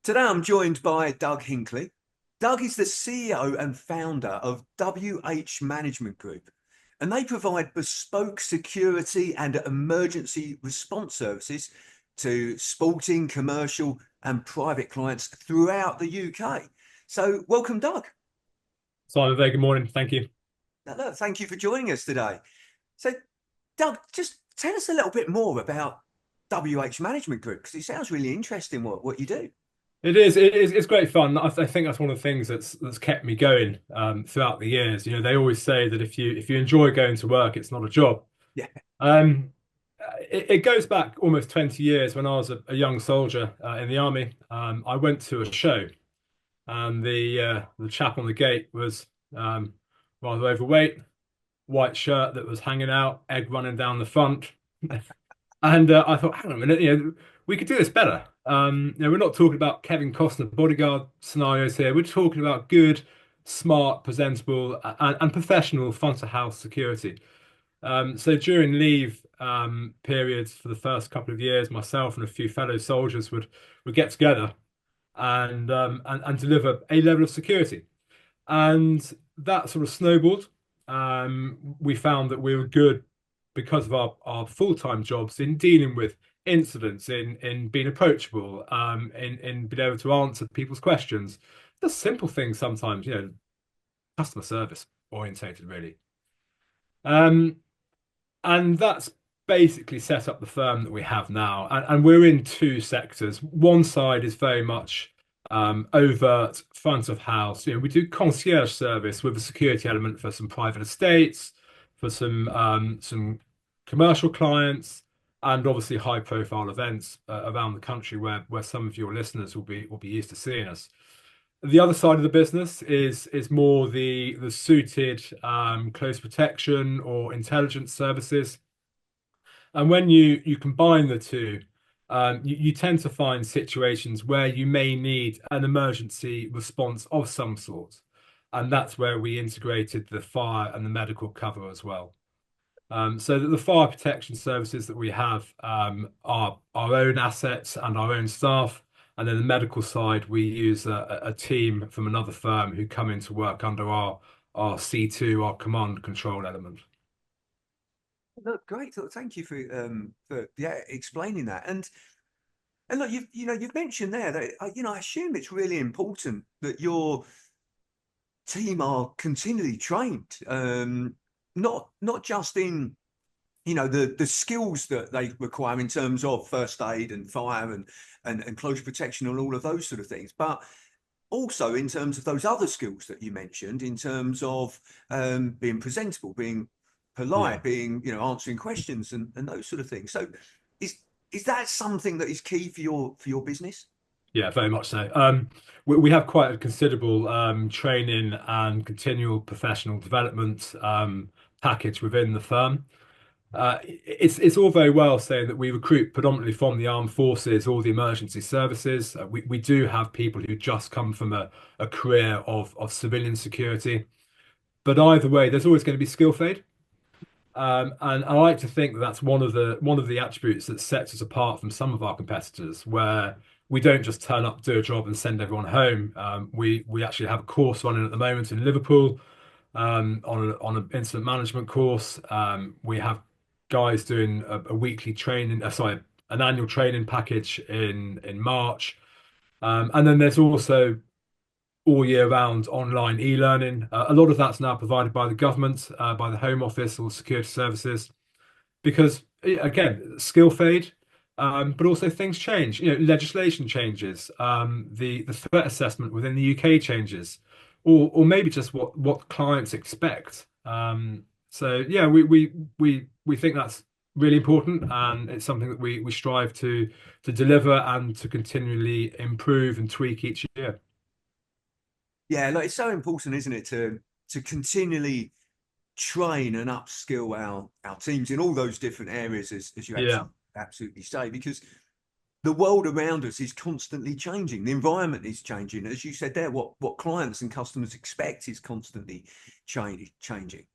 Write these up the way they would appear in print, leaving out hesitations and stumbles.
Today I'm joined by Doug Hinkley. Doug is the CEO and founder of WH Management Group, and they provide bespoke security and emergency response services to sporting, commercial, and private clients throughout the UK. So, welcome, Doug. Simon, very good morning. Thank you. Now, look, thank you for joining us today. So, Doug, just tell us a little bit more about WH Management Group because it sounds really interesting what you do. It's great fun. I think that's one of the things that's kept me going throughout the years. You know, they always say that if you enjoy going to work, it's not a job. Yeah. Um, it goes back almost 20 years when I was a young soldier in the army. I went to a show, and the chap on the gate was rather overweight, white shirt that was hanging out, egg running down the front. And I thought, hang on a minute, we could do this better. We're not talking about Kevin Costner bodyguard scenarios here. We're talking about good, smart, presentable, and professional front of house security. So during leave periods for the first couple of years, myself and a few fellow soldiers would get together and deliver a level of security, and that sort of snowballed. We found that we were good because of our full-time jobs in dealing with incidents, in being approachable, in being able to answer people's questions. The simple things sometimes, customer service orientated, really. Um, and that's basically set up the firm that we have now. And we're in two sectors. One side is very much overt front of house. We do concierge service with a security element for some private estates, for some commercial clients, and obviously high profile events around the country where some of your listeners will be used to seeing us. The other side of the business is more the suited close protection or intelligence services. And when you combine the two, you tend to find situations where you may need an emergency response of some sort. And that's where we integrated the fire and the medical cover as well. So that the fire protection services that we have are our own assets and our own staff. And then the medical side, we use a team from another firm who come in to work under our C2, our command control element. Look, great. Look, thank you for explaining that. And look, you've mentioned there that I assume it's really important that your team are continually trained, not just in the skills that they require in terms of first aid and fire and close protection and all of those sort of things, but also in terms of those other skills that you mentioned in terms of being presentable, being Yeah. polite, being answering questions and those sort of things. So is that something that is key for your business? Yeah, very much so. We have quite a considerable training and continual professional development package within the firm. It's all very well saying that we recruit predominantly from the armed forces or the emergency services. We do have people who just come from a career of civilian security, but either way, there's always going to be skill fade. And I like to think that that's one of the attributes that sets us apart from some of our competitors, where we don't just turn up, do a job, and send everyone home. We actually have a course running at the moment in Liverpool on an incident management course. We have guys doing a weekly training, an annual training package in March, and then there's also all year round online e-learning. A lot of that's now provided by the government, by the Home Office or security services, because again, skill fade, but also things change. Legislation changes, the threat assessment within the UK changes, or maybe just what clients expect. So yeah, we think that's really important, and it's something that we strive to deliver and to continually improve and tweak each year. Yeah, like it's so important, isn't it, to continually train and upskill our teams in all those different areas, as you Yeah. absolutely say, because the world around us is constantly changing. The environment is changing. As you said there, what clients and customers expect is constantly changing.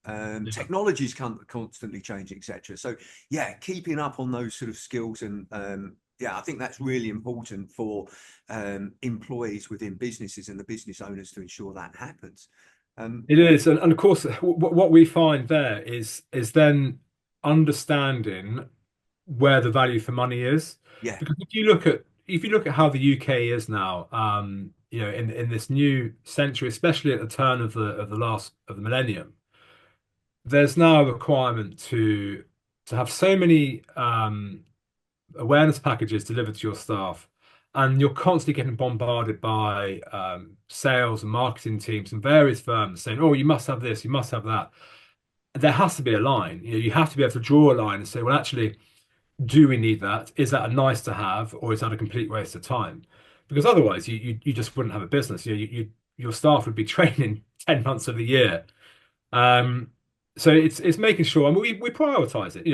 Yeah. Technology is constantly changing, etc. So yeah, keeping up on those sort of skills and Yeah, I think that's really important for employees within businesses and the business owners to ensure that happens. It is, and of course, what we find there is then understanding where the value for money is. Yeah, Because if you look at how the UK is now, in this new century, especially at the turn of the millennium, there's now a requirement to have so many awareness packages delivered to your staff, and you're constantly getting bombarded by sales and marketing teams and various firms saying, "Oh, you must have this, you must have that." There has to be a line. You have to be able to draw a line and say, "Well, actually, do we need that? Is that a nice to have, or is that a complete waste of time?" Because otherwise, you just wouldn't have a business. Your staff would be training 10 months of the year. Um, so it's making sure, and we prioritize it.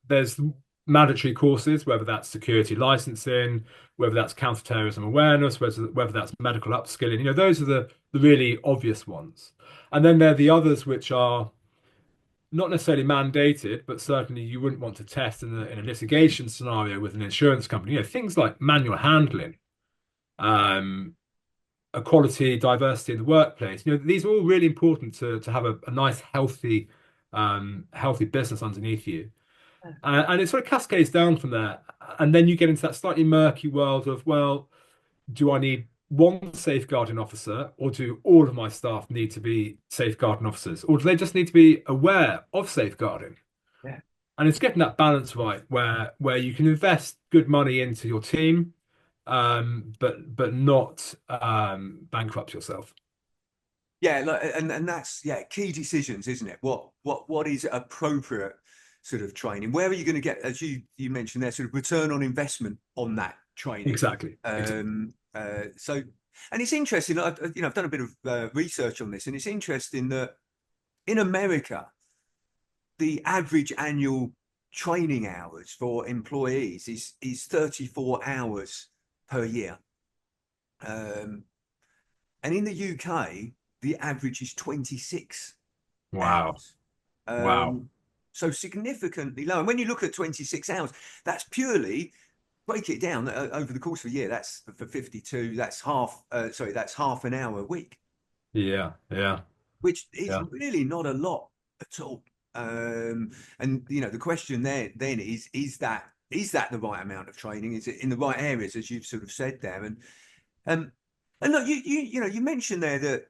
There's mandatory courses, whether that's security licensing, whether that's counterterrorism awareness, whether that's medical upskilling. Those are the really obvious ones. And then there are the others which are not necessarily mandated, but certainly you wouldn't want to test in a litigation scenario with an insurance company. Things like manual handling, um, equality, diversity in the workplace. These are all really important to have a nice, healthy business underneath you. And it sort of cascades down from there. And then you get into that slightly murky world of, well, do I need one safeguarding officer, or do all of my staff need to be safeguarding officers, or do they just need to be aware of safeguarding? yeah. And it's getting that balance right where you can invest good money into your team, but not bankrupt yourself. Yeah, look, and that's key decisions, isn't it? What is appropriate sort of training? Where are you going to get, as you mentioned there, sort of return on investment on that training? Exactly. So, and it's interesting. I've done a bit of research on this, and it's interesting that in America, the average annual training hours for employees is 34 hours per year. And in the UK, the average is 26 Wow. hours. Wow. So significantly low. And when you look at 26 hours, that's purely, break it down over the course of a year, that's for 52, that's that's half an hour a week, Yeah. Yeah. which is Yeah. really not a lot at all. And the question there then is that the right amount of training? Is it in the right areas, as you've sort of said there? Um, and look, you mentioned there that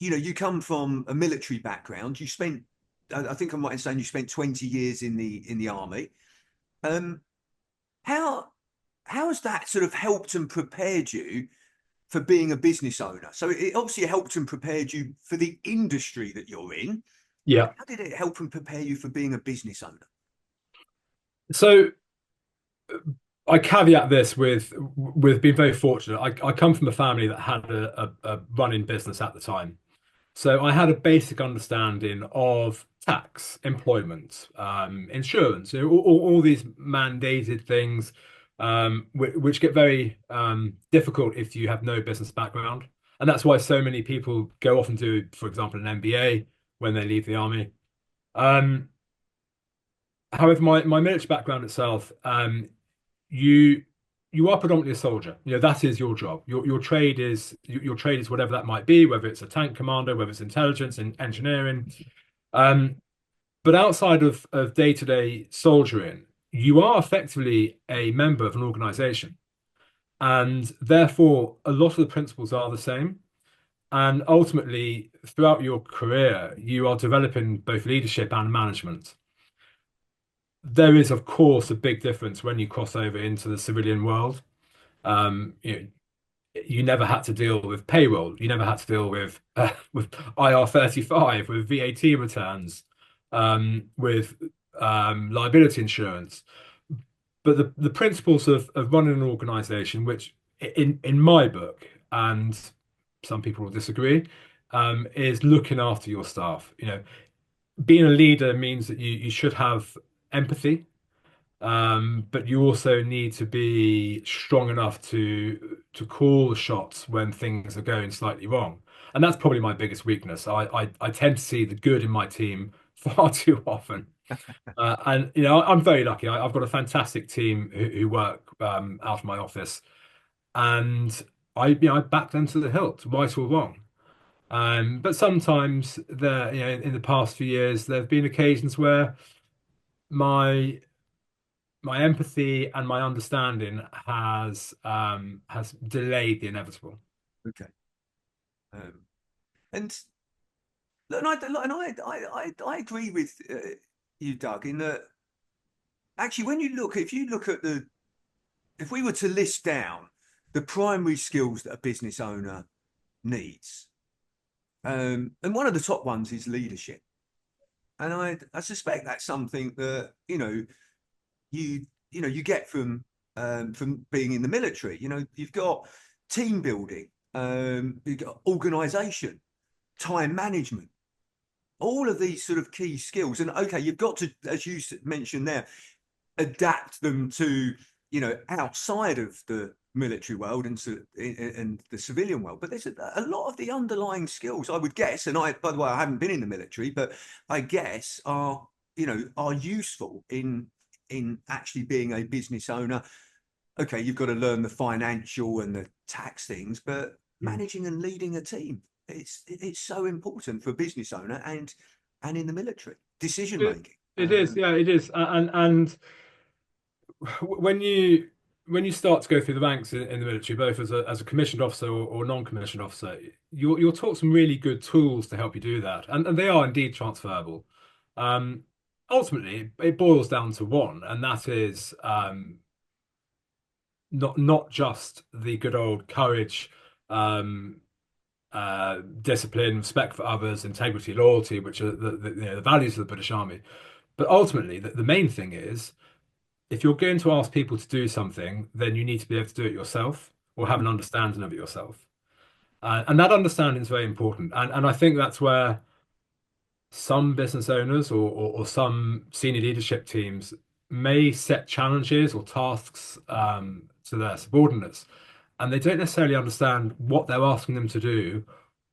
you come from a military background. You spent, I think I'm right in saying, you spent 20 years in the army. Um, how how has that sort of helped and prepared you for being a business owner? So it obviously helped and prepared you for the industry that you're in. Yeah. How did it help and prepare you for being a business owner? So I caveat this with being very fortunate. I come from a family that had a running business at the time. So I had a basic understanding of tax, employment, insurance, all these mandated things, which get very difficult if you have no business background. And that's why so many people go off and do, for example, an MBA when they leave the army. Um, However, my military background itself, you you are predominantly a soldier. That is your job. Your trade is whatever that might be, whether it's a tank commander, whether it's intelligence and engineering. Um, but outside of day-to-day soldiering, you are effectively a member of an organization, and therefore a lot of the principles are the same. And ultimately, throughout your career, you are developing both leadership and management. There is, of course, a big difference when you cross over into the civilian world. You never had to deal with payroll. You never had to deal with IR35, with VAT returns, with liability insurance. But the principles of running an organization, which in my book, and some people will disagree, is looking after your staff. Being a leader means that you should have empathy, but you also need to be strong enough to call the shots when things are going slightly wrong. And that's probably my biggest weakness. I tend to see the good in my team far too often. And I'm very lucky. I've got a fantastic team who work out of my office, and I back them to the hilt, right or wrong. But sometimes in the past few years, there have been occasions where my my empathy and my understanding has delayed the inevitable. Okay. Um, and look, I agree with you, Doug, in that actually, if you look at if we were to list down the primary skills that a business owner needs, and one of the top ones is leadership. And I suspect that's something that, you, you get from being in the military. You've got team building, you've got organization, time management, all of these sort of key skills. And okay, you've got to, as you mentioned there, adapt them to outside of the military world and the civilian world. But there's a lot of the underlying skills, I would guess, and I, by the way, I haven't been in the military, but I guess are useful in actually being a business owner. Okay, you've got to learn the financial and the tax things, but Mm. managing and leading a team, it's so important for a business owner and in the military decision It, making. it is, yeah, it is. And when you start to go through the ranks in the military, both as a commissioned officer or non-commissioned officer, you're taught some really good tools to help you do that, and they are indeed transferable. Um, Ultimately, it boils down to one, and that is not just the good old courage, um, discipline, respect for others, integrity, loyalty, which are the values of the British Army, but ultimately the main thing is if you're going to ask people to do something, then you need to be able to do it yourself or have an understanding of it yourself. And that understanding is very important. And I think that's where some business owners or some senior leadership teams may set challenges or tasks to their subordinates, and they don't necessarily understand what they're asking them to do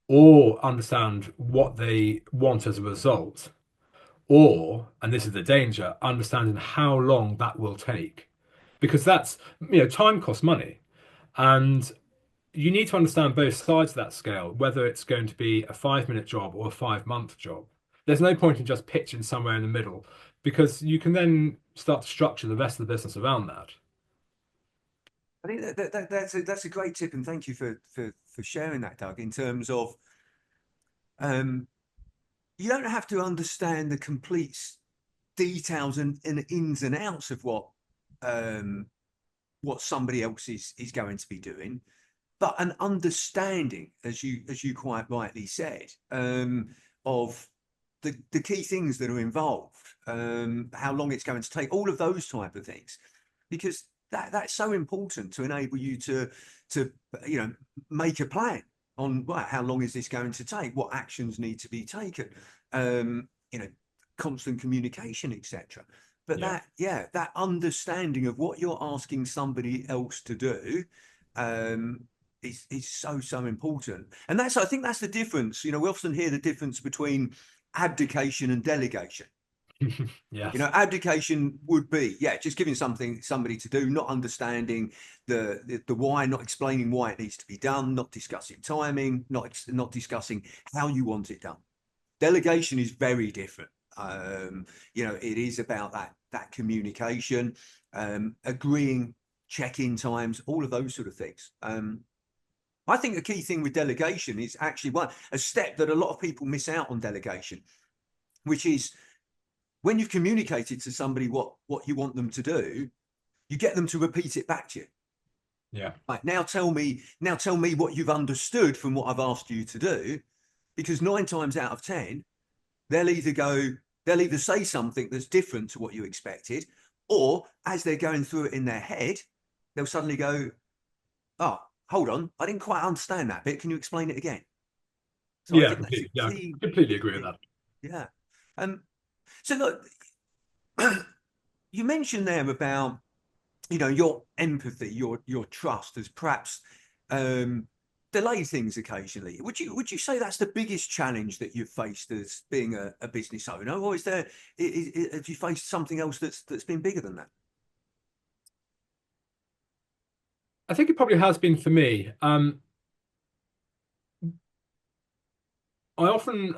or understand what they want as a result. Or, and this is the danger, understanding how long that will take because that's time costs money, and you need to understand both sides of that scale, whether it's going to be a 5 minute job or a 5 month job. There's no point in just pitching somewhere in the middle because you can then start to structure the rest of the business around that. I think that's a great tip, and thank you for sharing that, Doug. In terms of, um, you don't have to understand the complete details and ins and outs of um, what somebody else is going to be doing, but an understanding, as you quite rightly said, of the key things that are involved, how long it's going to take, all of those type of things, because that's so important to enable you to make a plan on right, how long is this going to take, what actions need to be taken, um, you know, constant communication, etc. But Yeah. that understanding of what you're asking somebody else to do, um, is so important. And I think that's the difference. We often hear the difference between abdication and delegation. Yes. Abdication would be, yeah, just giving somebody to do, not understanding the why, not explaining why it needs to be done, not discussing timing, not discussing how you want it done. Delegation is very different. It is about that communication, agreeing check-in times, all of those sort of things. I think the key thing with delegation is actually a step that a lot of people miss out on delegation, which is when you've communicated to somebody what you want them to do, you get them to repeat it back to you. Yeah. Right, now tell me what you've understood from what I've asked you to do, because 9 times out of 10, they'll either go, they'll either say something that's different to what you expected, or as they're going through it in their head, they'll suddenly go, oh, hold on, I didn't quite understand that bit. Can you explain it again? So I Yeah, think that's a completely. Yeah, key, completely key agree with thing. that. Yeah. Um, so look, you mentioned there about your empathy, your trust as perhaps um, delay things occasionally. Would you say that's the biggest challenge that you've faced as being a business owner, or is there have you faced something else that's been bigger than that? I think it probably has been for me. I often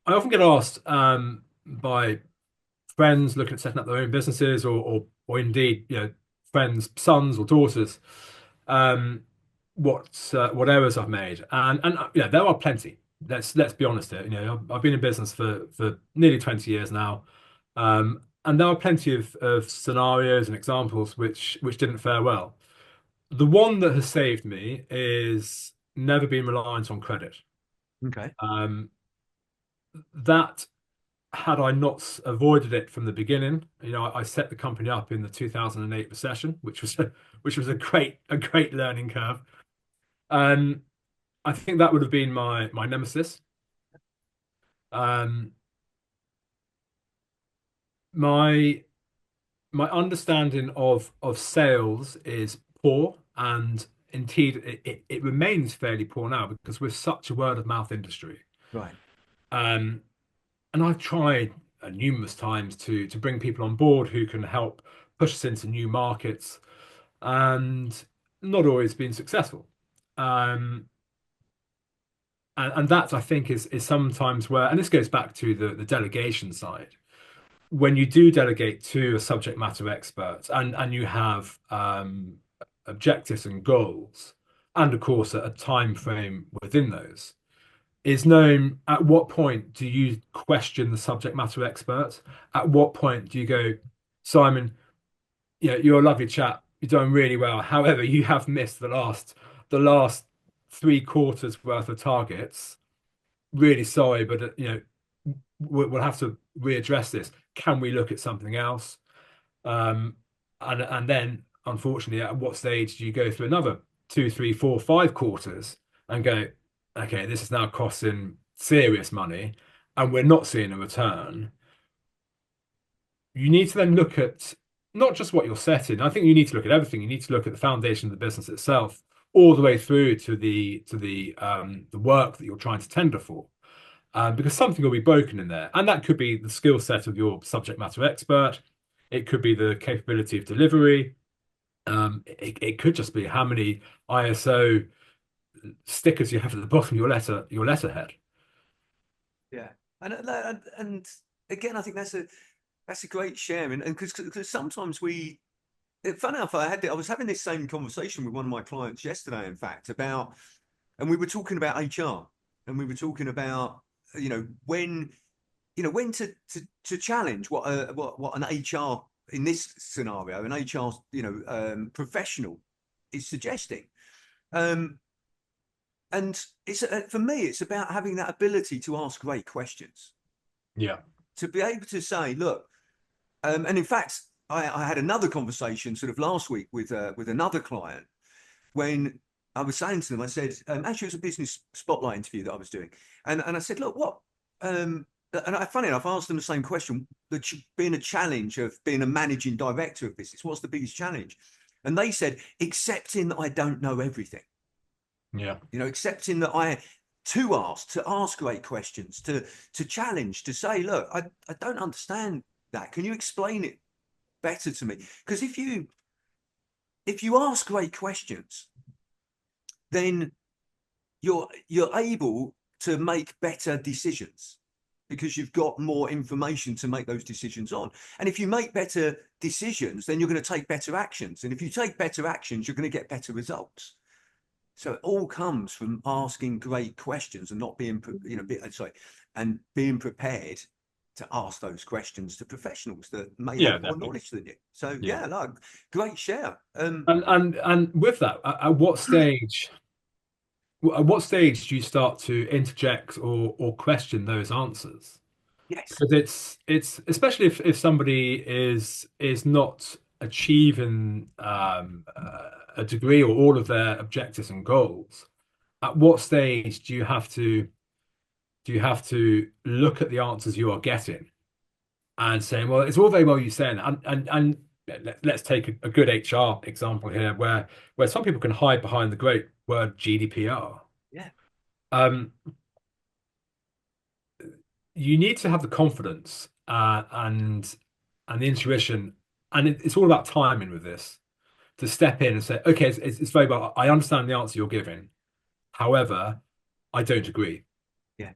I often get asked by friends looking at setting up their own businesses, or indeed, friends, sons or daughters, um, what errors I've made, and there are plenty. Let's be honest here. I've been in business for nearly 20 years now, and there are plenty of scenarios and examples which didn't fare well. The one that has saved me is never been reliant on credit. Okay. Um, that had I not avoided it from the beginning, I set the company up in the 2008 recession, which was a great learning curve. Um, I think that would have been my nemesis. Um, my my understanding of sales is poor, and indeed it remains fairly poor now because we're such a word of mouth industry. Right. Um, and I've tried numerous times to bring people on board who can help push us into new markets, and not always been successful. Um, and that I think is sometimes where, and this goes back to the delegation side. When you do delegate to a subject matter expert, and you have objectives and goals, and of course a time frame within those, is known at what point do you question the subject matter expert? At what point do you go, Simon, you're a lovely chap, you're doing really well. However, you have missed the last 3 quarters worth of targets. Really sorry, but we'll have to readdress this. Can we look at something else? Um, and then, unfortunately, at what stage do you go through another 2, 3, 4, 5 quarters and go, okay, this is now costing serious money, and we're not seeing a return? You need to then look at not just what you're setting. I think you need to look at everything. You need to look at the foundation of the business itself, all the way through to the work that you're trying to tender for, because something will be broken in there. And that could be the skill set of your subject matter expert. It could be the capability of delivery. It could just be how many ISO stickers you have at the bottom of your letterhead. Yeah. And again, I think that's a great sharing, and because sometimes funny enough, I was having this same conversation with one of my clients yesterday, in fact, and we were talking about HR, and we were talking about when when to challenge what an HR, in this scenario, an HR professional is suggesting. Um, and it's for me, it's about having that ability to ask great questions, Yeah. to be able to say, look, and in fact, I had another conversation sort of last week with another client when I was saying to them, I said, actually, it was a business spotlight interview that I was doing, and I said, look, what, and funny enough, I asked them the same question, being a challenge of being a managing director of business, what's the biggest challenge? And they said, accepting that I don't know everything. Yeah. Accepting that to ask great questions, to challenge, to say, look, I don't understand that. Can you explain it better to me? Because if you ask great questions, then you're able to make better decisions because you've got more information to make those decisions on. And if you make better decisions, then you're going to take better actions. And if you take better actions, you're going to get better results. So it all comes from asking great questions and not being, and being prepared to ask those questions to professionals that may Yeah, have more definitely. knowledge than you. So Yeah. yeah, no, great share. And with that, at what stage do you start to interject or question those answers? Yes, Because it's especially if somebody is not achieving a degree or all of their objectives and goals. At what stage do you have to look at the answers you are getting and saying, well, it's all very well you saying that, and let's take a good HR example here, where some people can hide behind the great word GDPR. Um, you need to have the confidence and the intuition, and it's all about timing with this to step in and say, okay, it's very well. I understand the answer you're giving. However, I don't agree. Yeah.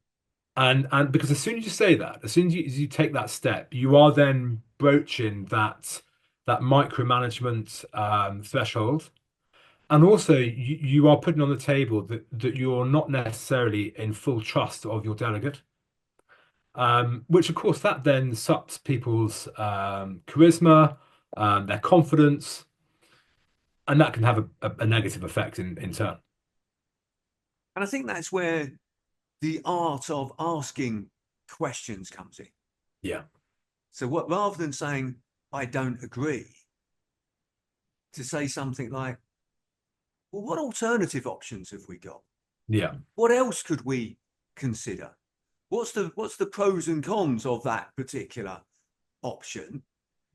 And because as soon as you say that, as soon as you take that step, you are then broaching that micromanagement threshold. And also you are putting on the table that you're not necessarily in full trust of your delegate. Which of course that then sups people's charisma, their confidence, and that can have a negative effect in turn. And I think that's where the art of asking questions comes in. Yeah, So what rather than saying, I don't agree, to say something like, well, what alternative options have we got? yeah, What else could we consider? What's the pros and cons of that particular option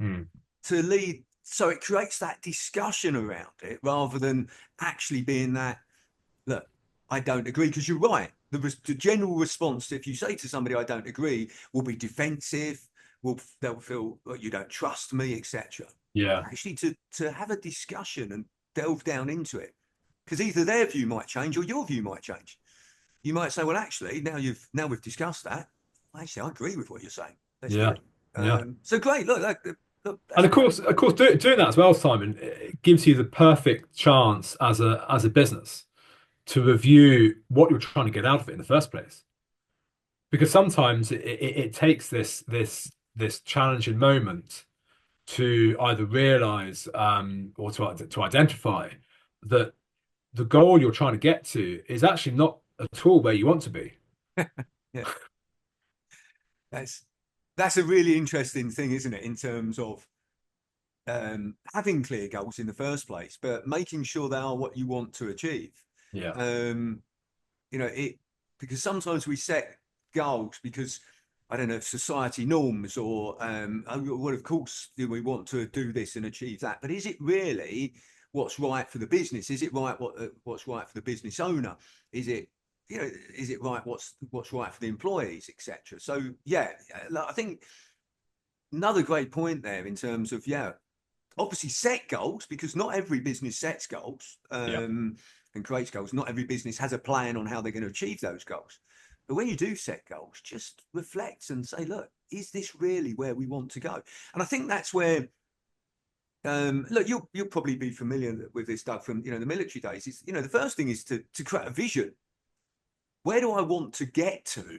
mm, to lead, so it creates that discussion around it rather than actually being that, look, I don't agree, because you're right. The general response, if you say to somebody, I don't agree, will be defensive, they'll feel like you don't trust me, etc. yeah, Actually, to have a discussion and delve down into it, because either their view might change or your view might change. You might say, well, actually, now we've discussed that. Actually, I agree with what you're saying. Let's do yeah, it. yeah. So great. Look, And that's great. of course, doing that as well, Simon, it gives you the perfect chance as a business to review what you're trying to get out of it in the first place. Because sometimes it takes this challenging moment to either realize or to identify that the goal you're trying to get to is actually not at all where you want to be. Yeah, that's that's a really interesting thing, isn't it? In terms of having clear goals in the first place, but making sure they are what you want to achieve. Yeah, Um, it, because sometimes we set goals because, I don't know, society norms or well, of course we want to do this and achieve that, but is it really what's right for the business? Is it what's right for the business owner? Is it, is it right what's right for the employees, etc.? So yeah, I think another great point there in terms of, yeah, obviously set goals, because not every business sets goals yeah. and creates goals. Not every business has a plan on how they're going to achieve those goals. But when you do set goals, just reflect and say, look, is this really where we want to go? And I think that's where, look, you'll probably be familiar with this, Doug, from the military days. Is, the first thing is to create a vision. Where do I want to get to?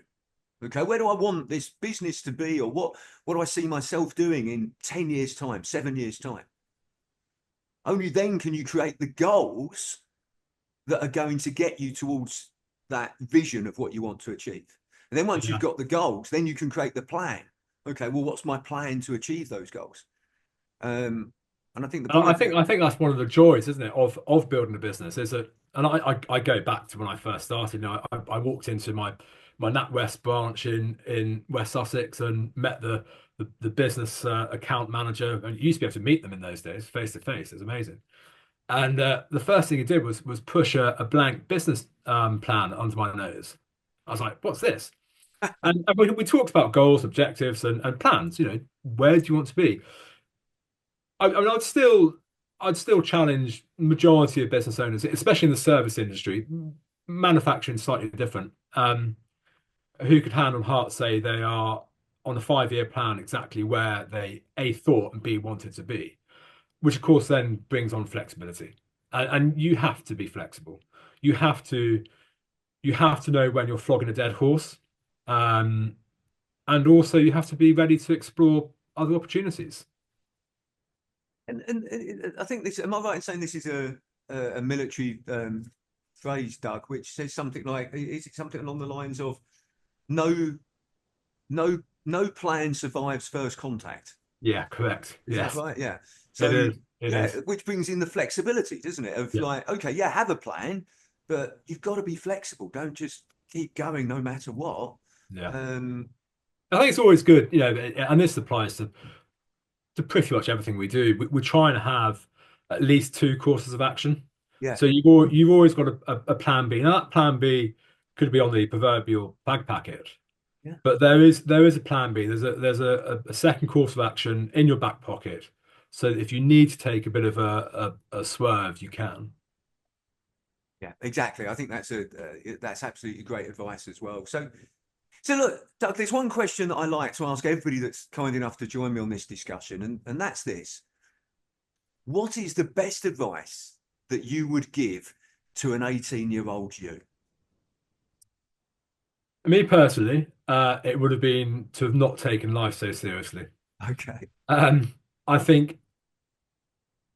Okay, where do I want this business to be, or what do I see myself doing in 10 years' time, 7 years' time? Only then can you create the goals that are going to get you towards that vision of what you want to achieve. And then once you've Yeah. got the goals, then you can create the plan. Okay, well, what's my plan to achieve those goals? And I think the point I think that's one of the joys, isn't it, of building a business is that, and I go back to when I first started. I walked into my NatWest branch in West Sussex and met the business account manager, and you used to be able to meet them in those days face to face. It was amazing. And the first thing he did was push a blank business plan under my nose. I was like, "What's this?" And we talked about goals, objectives, and plans. Where do you want to be? I mean, I'd still challenge majority of business owners, especially in the service industry. Manufacturing is slightly different. Who could hand on heart say they are on a 5-year plan exactly where they A thought and B wanted to be, which of course then brings on flexibility. And you have to be flexible. You have to you have to know when you're flogging a dead horse. Um, and also you have to be ready to explore other opportunities. and I think this. Am I right in saying this is a military phrase, Doug, which says something like, is it something along the lines of no no plan survives first contact? Yeah, correct. Is that Yes, right? Yeah. it So is. It yeah, is. which brings in the flexibility, doesn't it? Of Yeah. like, okay, yeah, have a plan, but you've got to be flexible. Don't just keep going no matter what. Yeah. Um, I think it's always good, and this applies to pretty much everything we do. We're trying to have at least two courses of action. yeah, So you've always got a plan B. Now that plan B could be on the proverbial fag packet. Yeah. But there is a plan B. There's a second course of action in your back pocket, so that if you need to take a bit of a swerve, you can. Yeah, exactly. I think that's absolutely great advice as well. So look, Doug, there's one question that I like to ask everybody that's kind enough to join me on this discussion, and that's this. What is the best advice that you would give to an 18-year-old you? Me personally, it would have been to have not taken life so seriously. Okay. Um, I think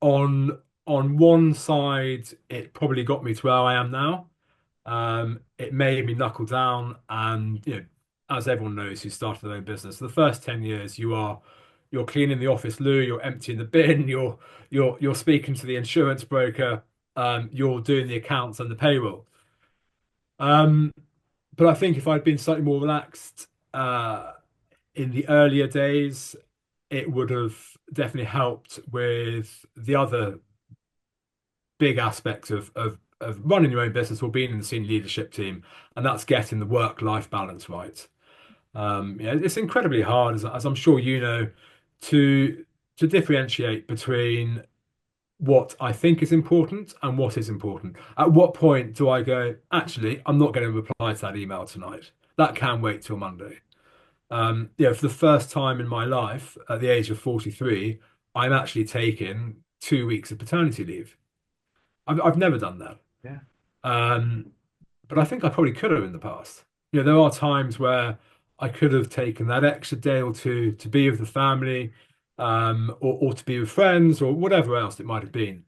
on on one side, it probably got me to where I am now. It made me knuckle down, and as everyone knows who started their own business, the first 10 years you're cleaning the office loo, you're emptying the bin, you're speaking to the insurance broker, you're doing the accounts and the payroll. Um, but I think if I'd been slightly more relaxed in the earlier days, it would have definitely helped with the other big aspects of running your own business or being in the senior leadership team, and that's getting the work-life balance right. It's incredibly hard, as I'm sure you know, to differentiate between what I think is important and what is important. At what point do I go, actually, I'm not going to reply to that email tonight. That can wait till Monday. For the first time in my life, at the age of 43, I'm actually taking 2 weeks of paternity leave. I've never done that. Yeah. Um, but I think I probably could have in the past. There are times where I could have taken that extra day or two to be with the family, or to be with friends or whatever else it might have been.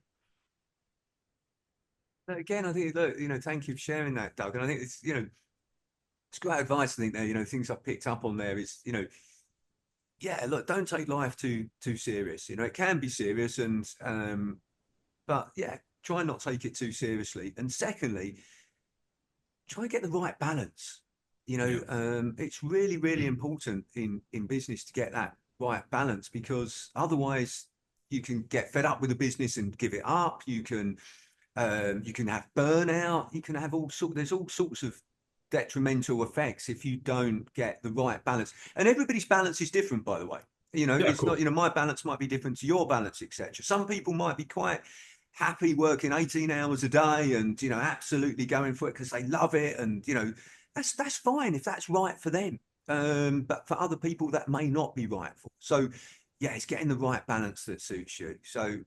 But again, I think, look, thank you for sharing that, Doug. And I think it's great advice. I think there, things I've picked up on there is, yeah, look, don't take life too serious. It can be serious, but yeah, try and not take it too seriously. And secondly, try and get the right balance. Yeah. It's really, really important in business to get that right balance, because otherwise you can get fed up with the business and give it up. You can have burnout. You can have there's all sorts of detrimental effects if you don't get the right balance. And everybody's balance is different, by the way. Yeah, of It's not, course. my balance might be different to your balance, etc. Some people might be quite happy working 18 hours a day and, absolutely going for it because they love it. And, that's fine if that's right for them. But for other people, that may not be right for. So, yeah, it's getting the right balance that suits you. So,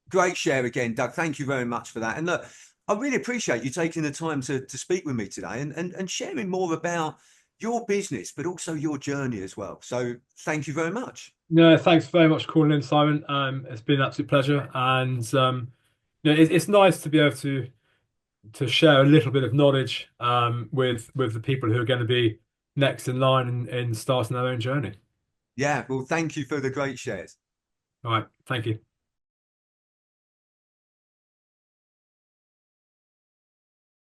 great share again, Doug. Thank you very much for that. And look, I really appreciate you taking the time to speak with me today and sharing more about your business, but also your journey as well. So thank you very much. No, thanks very much for calling in, Simon. It's been an absolute pleasure, and it's nice to be able to share a little bit of knowledge with the people who are going to be next in line in starting their own journey. Yeah, well, thank you for the great shares. All right, thank you.